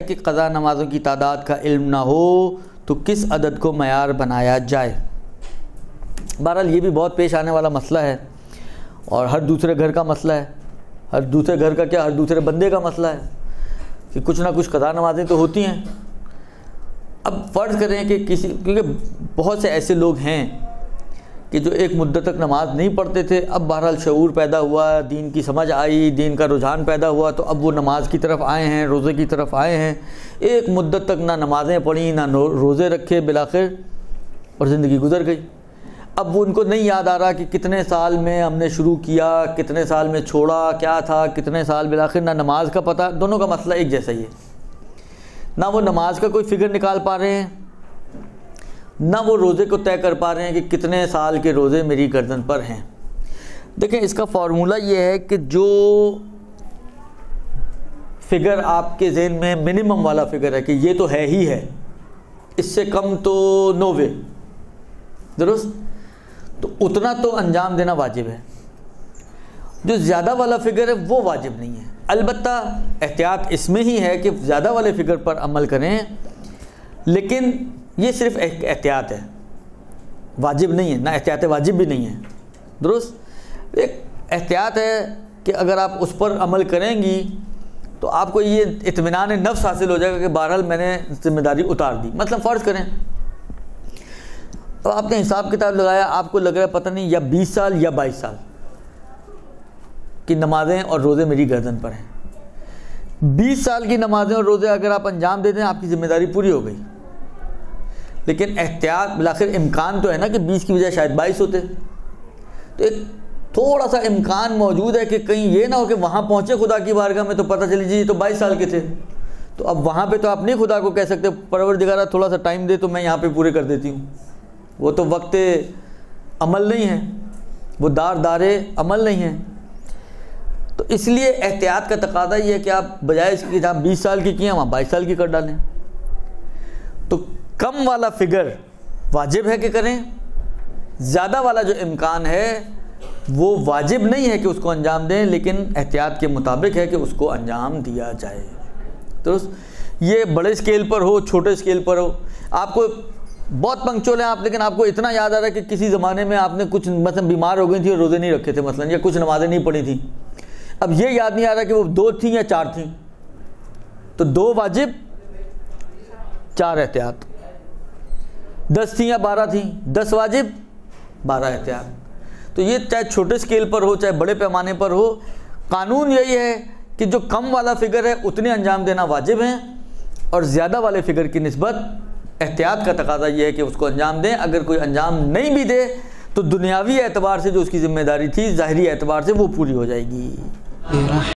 کہ قضا نمازوں کی تعداد کا علم نہ ہو تو کس عدد کو معیار بنایا جائے؟ بہرحال یہ بھی بہت پیش آنے والا مسئلہ ہے اور ہر دوسرے گھر کا مسئلہ ہے، ہر دوسرے گھر کا کیا، ہر دوسرے بندے کا مسئلہ ہے کہ کچھ نہ کچھ قضا نمازیں تو ہوتی ہیں۔ اب فرض کریں کہ کیونکہ بہت سے ایسے لوگ ہیں کہ جو ایک مدت تک نماز نہیں پڑھتے تھے، اب بہرحال شعور پیدا ہوا، دین کی سمجھ آئی، دین کا رجحان پیدا ہوا تو اب وہ نماز کی طرف آئے ہیں، روزے کی طرف آئے ہیں۔ ایک مدت تک نہ نمازیں پڑھیں، نہ روزے رکھے، بالآخر اور زندگی گزر گئی۔ اب وہ ان کو نہیں یاد آ رہا کہ کتنے سال میں ہم نے شروع کیا، کتنے سال میں چھوڑا، کیا تھا، کتنے سال، بالآخر نہ نماز کا پتہ، دونوں کا مسئلہ ایک جیسا ہی ہے۔ نہ وہ نماز کا کوئی فگر نکال پا رہے ہیں، نہ وہ روزے کو طے کر پا رہے ہیں کہ کتنے سال کے روزے میری گردن پر ہیں۔ دیکھیں اس کا فارمولہ یہ ہے کہ جو فگر آپ کے ذہن میں منیمم والا فگر ہے کہ یہ تو ہے ہی ہے، اس سے کم تو نو وے، درست، تو اتنا تو انجام دینا واجب ہے۔ جو زیادہ والا فگر ہے وہ واجب نہیں ہے، البتہ احتیاط اس میں ہی ہے کہ زیادہ والے فگر پر عمل کریں، لیکن یہ صرف ایک احتیاط ہے، واجب نہیں ہے، نہ احتیاط واجب بھی نہیں ہے، درست۔ ایک احتیاط ہے کہ اگر آپ اس پر عمل کریں گی تو آپ کو یہ اطمینان نفس حاصل ہو جائے گا کہ بہرحال میں نے ذمہ داری اتار دی۔ مثلا فرض کریں اب آپ نے حساب کتاب لگایا، آپ کو لگ رہا ہے پتہ نہیں یا 20 سال یا 22 سال کی نمازیں اور روزے میری گردن پر ہیں۔ 20 سال کی نمازیں اور روزے اگر آپ انجام دے دیں آپ کی ذمہ داری پوری ہو گئی، لیکن احتیاط بالآخر امکان تو ہے نا کہ 20 کی بجائے شاید 22 ہوتے، تو ایک تھوڑا سا امکان موجود ہے کہ کہیں یہ نہ ہو کہ وہاں پہنچے خدا کی بارگاہ میں تو پتہ چلی جی یہ تو 22 سال کے تھے، تو اب وہاں پہ تو آپ نہیں خدا کو کہہ سکتے پروردگارہ تھوڑا سا ٹائم دے تو میں یہاں پہ پورے کر دیتی ہوں، وہ تو وقت عمل نہیں ہے، وہ دار عمل نہیں ہے۔ تو اس لیے احتیاط کا تقاضا یہ ہے کہ آپ بجائے اس کی جہاں 20 سال کی کیا وہاں 22 سال کی کر ڈالیں۔ تو کم والا فگر واجب ہے کہ کریں، زیادہ والا جو امکان ہے وہ واجب نہیں ہے کہ اس کو انجام دیں، لیکن احتیاط کے مطابق ہے کہ اس کو انجام دیا جائے، درست۔ یہ بڑے اسکیل پر ہو، چھوٹے اسکیل پر ہو، آپ کو بہت پنکچول ہیں آپ، لیکن آپ کو اتنا یاد آ رہا ہے کہ کسی زمانے میں آپ نے کچھ مثلا بیمار ہو گئی تھی اور روزے نہیں رکھے تھے مثلا، یا کچھ نمازیں نہیں پڑھی تھیں، اب یہ یاد نہیں آ رہا کہ وہ 2 تھیں یا 4 تھیں، تو 2 واجب 4 احتیاط، 10 تھیں یا 12 تھیں، 10 واجب 12 احتیاط۔ تو یہ چاہے چھوٹے اسکیل پر ہو چاہے بڑے پیمانے پر ہو، قانون یہی ہے کہ جو کم والا فگر ہے اتنے انجام دینا واجب ہیں، اور زیادہ والے فگر کی نسبت احتیاط کا تقاضا یہ ہے کہ اس کو انجام دیں۔ اگر کوئی انجام نہیں بھی دے تو دنیاوی اعتبار سے جو اس کی ذمہ داری تھی ظاہری اعتبار سے وہ پوری ہو جائے گی۔